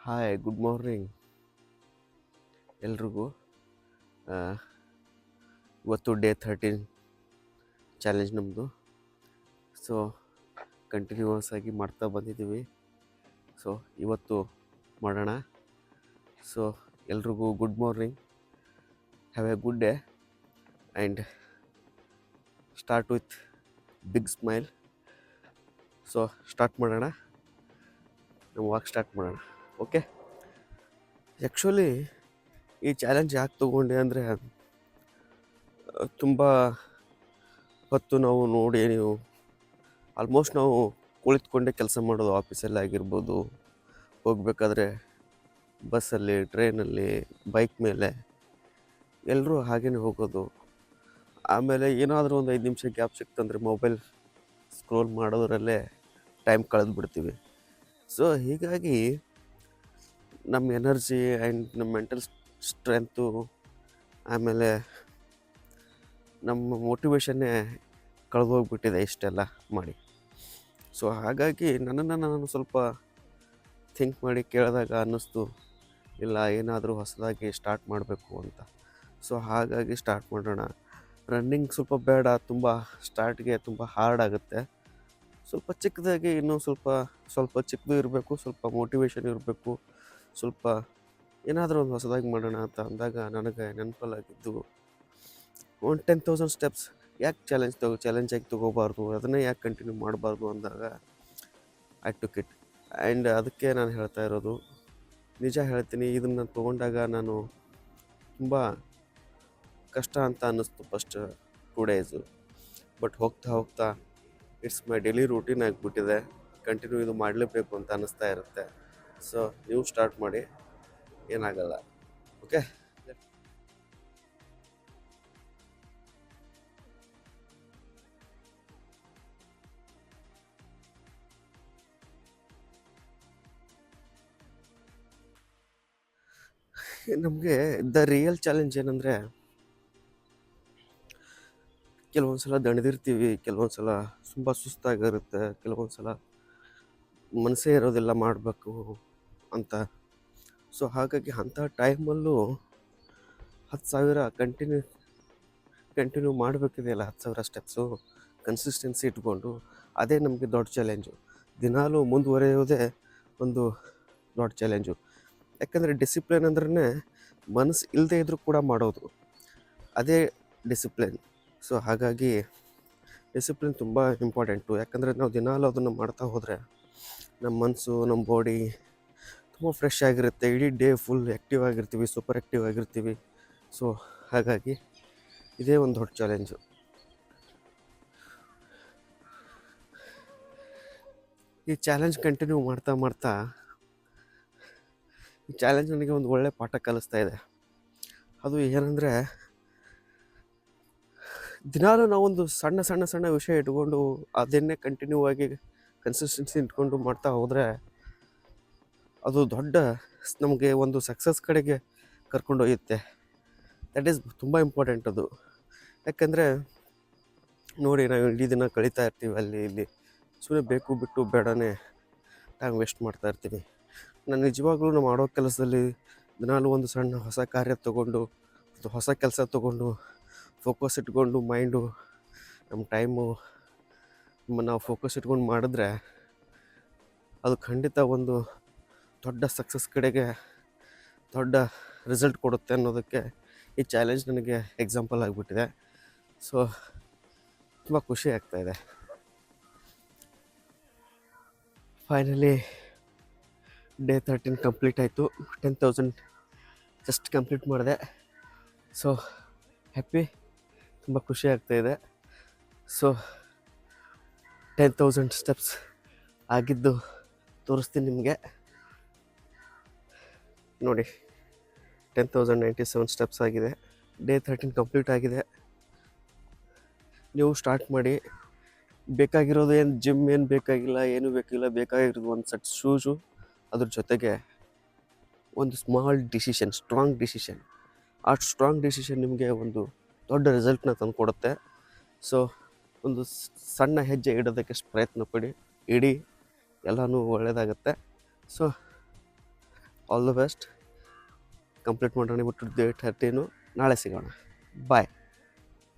Hi good morning ಎಲ್ರಿಗೂ. ಆ, ಇವತ್ತು ಡೇ 13 ಚಾಲೆಂಜ್ ನಮ್ಮದು. ಸೊ ಕಂಟಿನ್ಯೂಸ್ ಆಗಿ ಮಾಡ್ತಾ ಬಂದಿದ್ದೀವಿ. ಸೊ ಇವತ್ತು ಮಾಡೋಣ. ಸೊ ಎಲ್ರಿಗೂ good morning, have a good day and start with big smile. So start ಮಾಡೋಣ, ನಮ್ಮ ವಾಕ್ ಸ್ಟಾರ್ಟ್ ಮಾಡೋಣ. ಓಕೆ, ಆ್ಯಕ್ಚುಲಿ ಈ ಚಾಲೆಂಜ್ ಯಾಕೆ ತೊಗೊಂಡೆ ಅಂದರೆ ತುಂಬ ಹೊತ್ತು ನಾವು ನೋಡಿ, ನೀವು ಆಲ್ಮೋಸ್ಟ್ ನಾವು ಕುಳಿತುಕೊಂಡೇ ಕೆಲಸ ಮಾಡೋದು. ಆಫೀಸಲ್ಲಿ ಆಗಿರ್ಬೋದು, ಹೋಗಬೇಕಾದ್ರೆ ಬಸ್ಸಲ್ಲಿ, ಟ್ರೈನಲ್ಲಿ, ಬೈಕ್ ಮೇಲೆ ಎಲ್ಲರೂ ಹಾಗೇ ಹೋಗೋದು. ಆಮೇಲೆ ಏನಾದರೂ ಒಂದು 5 ನಿಮಿಷ ಗ್ಯಾಪ್ ಸಿಕ್ತಂದರೆ ಮೊಬೈಲ್ ಸ್ಕ್ರೋಲ್ ಮಾಡೋದ್ರಲ್ಲೇ ಟೈಮ್ ಕಳೆದು ಬಿಡ್ತೀವಿ. ಸೊ ಹೀಗಾಗಿ ನಮ್ಮ ಎನರ್ಜಿ ಆ್ಯಂಡ್ ನಮ್ಮ ಮೆಂಟಲ್ ಸ್ಟ್ರೆಂತು, ಆಮೇಲೆ ನಮ್ಮ ಮೋಟಿವೇಶನ್ನೇ ಕಳೆದೋಗ್ಬಿಟ್ಟಿದೆ ಇಷ್ಟೆಲ್ಲ ಮಾಡಿ. ಸೊ ಹಾಗಾಗಿ ನನ್ನನ್ನು ನಾನು ಸ್ವಲ್ಪ ಥಿಂಕ್ ಮಾಡಿ ಕೇಳಿದಾಗ ಅನ್ನಿಸ್ತು, ಇಲ್ಲ ಏನಾದರೂ ಹೊಸದಾಗಿ ಸ್ಟಾರ್ಟ್ ಮಾಡಬೇಕು ಅಂತ. ಸೊ ಹಾಗಾಗಿ ಸ್ಟಾರ್ಟ್ ಮಾಡೋಣ. ರನ್ನಿಂಗ್ ಸ್ವಲ್ಪ ಬೇಡ, ತುಂಬ ಸ್ಟಾರ್ಟ್ಗೆ ತುಂಬ ಹಾರ್ಡ್ ಆಗುತ್ತೆ. ಸ್ವಲ್ಪ ಚಿಕ್ಕದಾಗಿ, ಇನ್ನೂ ಸ್ವಲ್ಪ ಚಿಕ್ಕದು ಇರಬೇಕು, ಸ್ವಲ್ಪ ಮೋಟಿವೇಶನ್ ಇರಬೇಕು, ಸ್ವಲ್ಪ ಏನಾದರೂ ಒಂದು ಹೊಸದಾಗಿ ಮಾಡೋಣ ಅಂತ ಅಂದಾಗ ನನಗೆ ನೆನಪಲ್ಲಾಗಿದ್ದು ಒಂದು 10,000 ಸ್ಟೆಪ್ಸ್. ಯಾಕೆ ಚಾಲೆಂಜಾಗಿ ತೊಗೋಬಾರ್ದು, ಅದನ್ನೇ ಯಾಕೆ ಕಂಟಿನ್ಯೂ ಮಾಡಬಾರ್ದು ಅಂದಾಗ ಐ ಟುಕ್ ಇಟ್. ಆ್ಯಂಡ್ ಅದಕ್ಕೆ ನಾನು ಹೇಳ್ತಾ ಇರೋದು, ನಿಜ ಹೇಳ್ತೀನಿ, ಇದನ್ನು ತೊಗೊಂಡಾಗ ನಾನು ತುಂಬ ಕಷ್ಟ ಅಂತ ಅನ್ನಿಸ್ತು ಫಸ್ಟ್ 2 ಡೇಸು. ಬಟ್ ಹೋಗ್ತಾ ಹೋಗ್ತಾ ಇಟ್ಸ್ ಮೈ ಡೈಲಿ ರೂಟೀನ್ ಆಗಿಬಿಟ್ಟಿದೆ. ಕಂಟಿನ್ಯೂ ಇದು ಮಾಡಲೇಬೇಕು ಅಂತ ಅನ್ನಿಸ್ತಾ ಇರುತ್ತೆ. ಸೊ ನೀವು ಸ್ಟಾರ್ಟ್ ಮಾಡಿ, ಏನಾಗಲ್ಲ. ಓಕೆ, ನಮಗೆ ದ ರಿಯಲ್ ಚಾಲೆಂಜ್ ಏನಂದರೆ, ಕೆಲವೊಂದು ಸಲ ದಣಿದಿರ್ತೀವಿ, ಕೆಲವೊಂದು ಸಲ ತುಂಬ ಸುಸ್ತಾಗಿರುತ್ತೆ, ಕೆಲವೊಂದು ಸಲ ಮನಸ್ಸೇ ಇರೋದಿಲ್ಲ ಮಾಡಬೇಕು ಅಂತ. ಸೊ ಹಾಗಾಗಿ ಅಂಥ ಟೈಮಲ್ಲೂ 10,000 ಕಂಟಿನ್ಯೂ ಮಾಡಬೇಕಿದೆಯಲ್ಲ, 10,000 ಸ್ಟೆಪ್ಸು ಕನ್ಸಿಸ್ಟೆನ್ಸಿ ಇಟ್ಕೊಂಡು, ಅದೇ ನಮಗೆ ದೊಡ್ಡ ಚಾಲೆಂಜು. ದಿನಾಲೂ ಮುಂದುವರೆಯೋದೇ ಒಂದು ದೊಡ್ಡ ಚಾಲೆಂಜು. ಯಾಕಂದರೆ ಡಿಸಿಪ್ಲಿನ್ ಅಂದ್ರೆ ಮನಸ್ಸು ಇಲ್ಲದೆ ಇದ್ದರೂ ಕೂಡ ಮಾಡೋದು, ಅದೇ ಡಿಸಿಪ್ಲಿನ್. ಸೊ ಹಾಗಾಗಿ ಡಿಸಿಪ್ಲಿನ್ ತುಂಬ ಇಂಪಾರ್ಟೆಂಟು. ಯಾಕಂದರೆ ನಾವು ದಿನಾಲೂ ಅದನ್ನು ಮಾಡ್ತಾ ಹೋದರೆ ನಮ್ಮ ಮನಸ್ಸು, ನಮ್ಮ ಬಾಡಿ ತುಂಬ ಫ್ರೆಶ್ ಆಗಿರುತ್ತೆ. ಇಡೀ ಡೇ ಫುಲ್ ಆ್ಯಕ್ಟಿವ್ ಆಗಿರ್ತೀವಿ, ಸೂಪರ್ ಆ್ಯಕ್ಟಿವ್ ಆಗಿರ್ತೀವಿ. ಸೊ ಹಾಗಾಗಿ ಇದೇ ಒಂದು ದೊಡ್ಡ ಚಾಲೆಂಜು. ಈ ಚಾಲೆಂಜ್ ಕಂಟಿನ್ಯೂ ಮಾಡ್ತಾ ಮಾಡ್ತಾ ಈ ಚಾಲೆಂಜ್ ನನಗೆ ಒಂದು ಒಳ್ಳೆ ಪಾಠ ಕಲಿಸ್ತಾ ಇದೆ. ಅದು ಏನಂದರೆ, ದಿನಾಲೂ ನಾವೊಂದು ಸಣ್ಣ ಸಣ್ಣ ಸಣ್ಣ ವಿಷಯ ಇಟ್ಕೊಂಡು ಅದನ್ನೇ ಕಂಟಿನ್ಯೂ ಆಗಿ ಕನ್ಸಿಸ್ಟೆನ್ಸಿ ಇಟ್ಕೊಂಡು ಮಾಡ್ತಾ ಹೋದರೆ ಅದು ದೊಡ್ಡ ನಮಗೆ ಒಂದು ಸಕ್ಸಸ್ ಕಡೆಗೆ ಕರ್ಕೊಂಡೊಯ್ಯುತ್ತೆ. ದಟ್ ಈಸ್ ತುಂಬ ಇಂಪಾರ್ಟೆಂಟ್ ಅದು. ಯಾಕಂದರೆ ನೋಡಿ, ನಾವು ಇಡೀ ದಿನ ಕಳೀತಾ ಇರ್ತೀವಿ ಅಲ್ಲಿ ಇಲ್ಲಿ, ಸುಮ್ಮನೆ ಬೇಕು ಬಿಟ್ಟು ಬೇಡನೇ ಟೈಮ್ ವೇಸ್ಟ್ ಮಾಡ್ತಾ ಇರ್ತೀವಿ. ನಾನು ನಿಜವಾಗ್ಲೂ ನಾವು ಮಾಡೋ ಕೆಲಸದಲ್ಲಿ ದಿನಾಲೂ ಒಂದು ಸಣ್ಣ ಹೊಸ ಕಾರ್ಯ ತೊಗೊಂಡು, ಹೊಸ ಕೆಲಸ ತೊಗೊಂಡು, ಫೋಕಸ್ ಇಟ್ಕೊಂಡು ಮೈಂಡು, ನಮ್ಮ ಟೈಮು ನಾವು ಫೋಕಸ್ ಇಟ್ಕೊಂಡು ಮಾಡಿದ್ರೆ ಅದು ಖಂಡಿತ ಒಂದು ದೊಡ್ಡ ಸಕ್ಸಸ್ ಕಡೆಗೆ ದೊಡ್ಡ ರಿಸಲ್ಟ್ ಕೊಡುತ್ತೆ ಅನ್ನೋದಕ್ಕೆ ಈ ಚಾಲೆಂಜ್ ನನಗೆ ಎಕ್ಸಾಂಪಲ್ ಆಗಿಬಿಟ್ಟಿದೆ. ಸೊ ತುಂಬ ಖುಷಿ ಆಗ್ತಾಯಿದೆ. ಫೈನಲಿ ಡೇ 13 ಕಂಪ್ಲೀಟ್ ಆಯಿತು. 10,000 ಜಸ್ಟ್ ಕಂಪ್ಲೀಟ್ ಮಾಡಿದೆ. ಸೊ ಹ್ಯಾಪಿ, ತುಂಬ ಖುಷಿ ಆಗ್ತಾಯಿದೆ. ಸೊ 10,000 ಸ್ಟೆಪ್ಸ್ ಆಗಿದ್ದು ತೋರಿಸ್ತೀನಿ ನಿಮಗೆ. ನೋಡಿ, 10,097 ಸ್ಟೆಪ್ಸ್ ಆಗಿದೆ. ಡೇ 13 ಕಂಪ್ಲೀಟ್ ಆಗಿದೆ. ನೀವು ಸ್ಟಾರ್ಟ್ ಮಾಡಿ. ಬೇಕಾಗಿರೋದು ಏನು, ಜಿಮ್ ಏನು ಬೇಕಾಗಿಲ್ಲ, ಏನೂ ಬೇಕಿಲ್ಲ. ಬೇಕಾಗಿರೋದು ಒಂದು ಸೆಟ್ ಶೂಸು, ಅದ್ರ ಜೊತೆಗೆ ಒಂದು ಸ್ಮಾಲ್ ಡಿಸಿಷನ್, ಸ್ಟ್ರಾಂಗ್ ಡಿಸಿಷನ್. ಆ ಸ್ಟ್ರಾಂಗ್ ಡಿಸಿಷನ್ ನಿಮಗೆ ಒಂದು ದೊಡ್ಡ ರಿಸಲ್ಟ್ನ ತಂದುಕೊಡುತ್ತೆ. ಸೊ ಒಂದು ಸಣ್ಣ ಹೆಜ್ಜೆ ಇಡೋದಕ್ಕೆ ಪ್ರಯತ್ನ ಪಡಿ, ಇಡೀ ಎಲ್ಲನೂ ಒಳ್ಳೆಯದಾಗತ್ತೆ. So all the best. Complete ಮಾಡೋಣ. ಬಿಟ್ಟು ಡೇಟ್ 13 ನಾಳೆ ಸಿಗೋಣ. ಬಾಯ್.